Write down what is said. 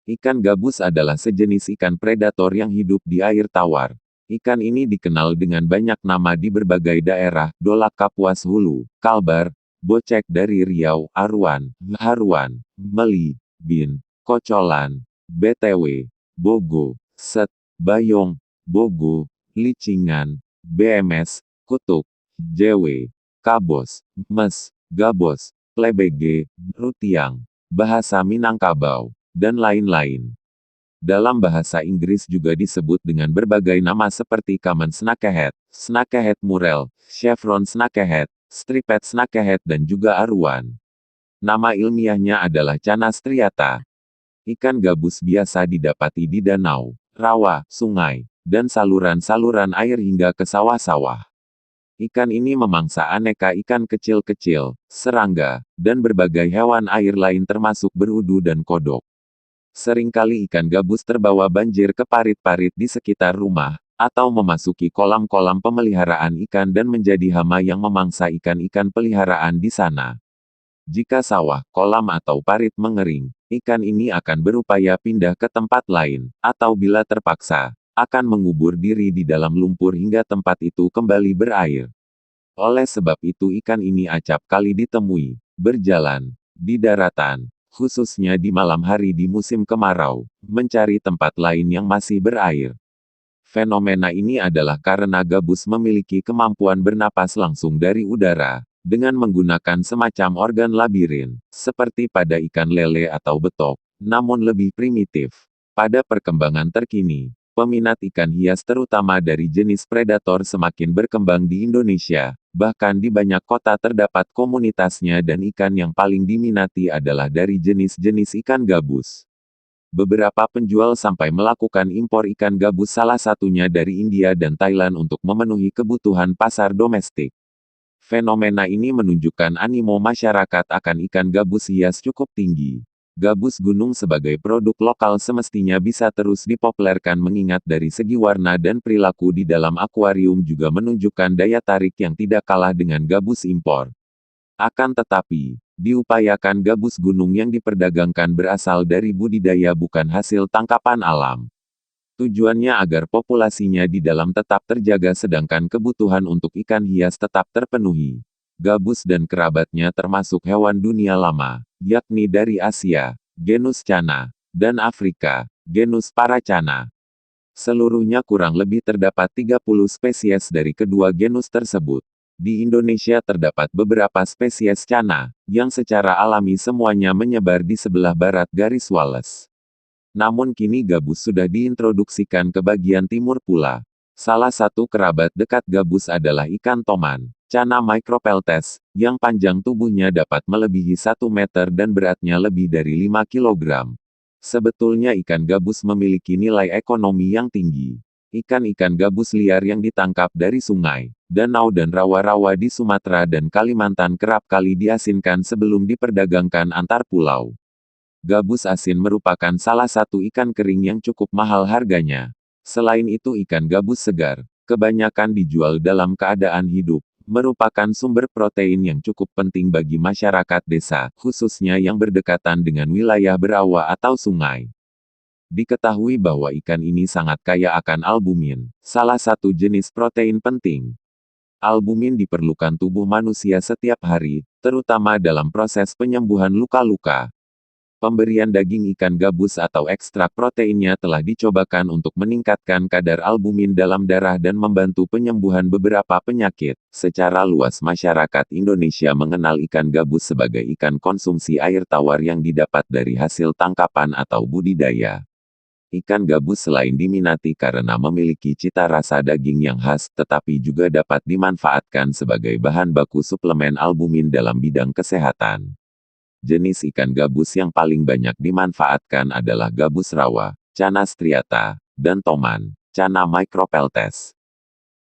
Ikan gabus adalah sejenis ikan predator yang hidup di air tawar. Ikan ini dikenal dengan banyak nama di berbagai daerah: Dolak Kapuas Hulu, Kalbar, Bocek dari Riau, Aruan, Haruan, Meli, Bin, Kocolan, BTW, Bogo, Set, Bayong, Bogo, Licingan, BMS, Kutuk, JW, Kabos, Mes, Gabos, Plebege, Rutiang, bahasa Minangkabau, dan lain-lain. Dalam bahasa Inggris juga disebut dengan berbagai nama seperti common snakehead murel, chevron snakehead, striped snakehead dan juga aruan. Nama ilmiahnya adalah Channa striata. Ikan gabus biasa didapati di danau, rawa, sungai, dan saluran-saluran air hingga ke sawah-sawah. Ikan ini memangsa aneka ikan kecil-kecil, serangga, dan berbagai hewan air lain termasuk berudu dan kodok. Seringkali ikan gabus terbawa banjir ke parit-parit di sekitar rumah, atau memasuki kolam-kolam pemeliharaan ikan dan menjadi hama yang memangsa ikan-ikan peliharaan di sana. Jika sawah, kolam atau parit mengering, ikan ini akan berupaya pindah ke tempat lain, atau bila terpaksa, akan mengubur diri di dalam lumpur hingga tempat itu kembali berair. Oleh sebab itu ikan ini acap kali ditemui, berjalan, di daratan, khususnya di malam hari di musim kemarau, mencari tempat lain yang masih berair. Fenomena ini adalah karena gabus memiliki kemampuan bernapas langsung dari udara, dengan menggunakan semacam organ labirin, seperti pada ikan lele atau betok, namun lebih primitif. Pada perkembangan terkini, peminat ikan hias terutama dari jenis predator semakin berkembang di Indonesia. Bahkan di banyak kota terdapat komunitasnya dan ikan yang paling diminati adalah dari jenis-jenis ikan gabus. Beberapa penjual sampai melakukan impor ikan gabus salah satunya dari India dan Thailand untuk memenuhi kebutuhan pasar domestik. Fenomena ini menunjukkan animo masyarakat akan ikan gabus hias cukup tinggi. Gabus gunung sebagai produk lokal semestinya bisa terus dipopulerkan mengingat dari segi warna dan perilaku di dalam akuarium juga menunjukkan daya tarik yang tidak kalah dengan gabus impor. Akan tetapi, diupayakan gabus gunung yang diperdagangkan berasal dari budidaya bukan hasil tangkapan alam. Tujuannya agar populasinya di dalam tetap terjaga sedangkan kebutuhan untuk ikan hias tetap terpenuhi. Gabus dan kerabatnya termasuk hewan dunia lama, yakni dari Asia, genus Channa, dan Afrika, genus Parachanna. Seluruhnya kurang lebih terdapat 30 spesies dari kedua genus tersebut. Di Indonesia terdapat beberapa spesies Channa, yang secara alami semuanya menyebar di sebelah barat garis Wallace. Namun kini gabus sudah diintroduksikan ke bagian timur pula. Salah satu kerabat dekat gabus adalah ikan toman, Channa micropeltes, yang panjang tubuhnya dapat melebihi 1 meter dan beratnya lebih dari 5 kg. Sebetulnya ikan gabus memiliki nilai ekonomi yang tinggi. Ikan-ikan gabus liar yang ditangkap dari sungai, danau dan rawa-rawa di Sumatera dan Kalimantan kerap kali diasinkan sebelum diperdagangkan antar pulau. Gabus asin merupakan salah satu ikan kering yang cukup mahal harganya. Selain itu ikan gabus segar, kebanyakan dijual dalam keadaan hidup, merupakan sumber protein yang cukup penting bagi masyarakat desa, khususnya yang berdekatan dengan wilayah berawa atau sungai. Diketahui bahwa ikan ini sangat kaya akan albumin, salah satu jenis protein penting. Albumin diperlukan tubuh manusia setiap hari, terutama dalam proses penyembuhan luka-luka. Pemberian daging ikan gabus atau ekstrak proteinnya telah dicobakan untuk meningkatkan kadar albumin dalam darah dan membantu penyembuhan beberapa penyakit. Secara luas masyarakat Indonesia mengenal ikan gabus sebagai ikan konsumsi air tawar yang didapat dari hasil tangkapan atau budidaya. Ikan gabus selain diminati karena memiliki cita rasa daging yang khas, tetapi juga dapat dimanfaatkan sebagai bahan baku suplemen albumin dalam bidang kesehatan. Jenis ikan gabus yang paling banyak dimanfaatkan adalah gabus rawa, Channa striata, dan toman, Channa micropeltes.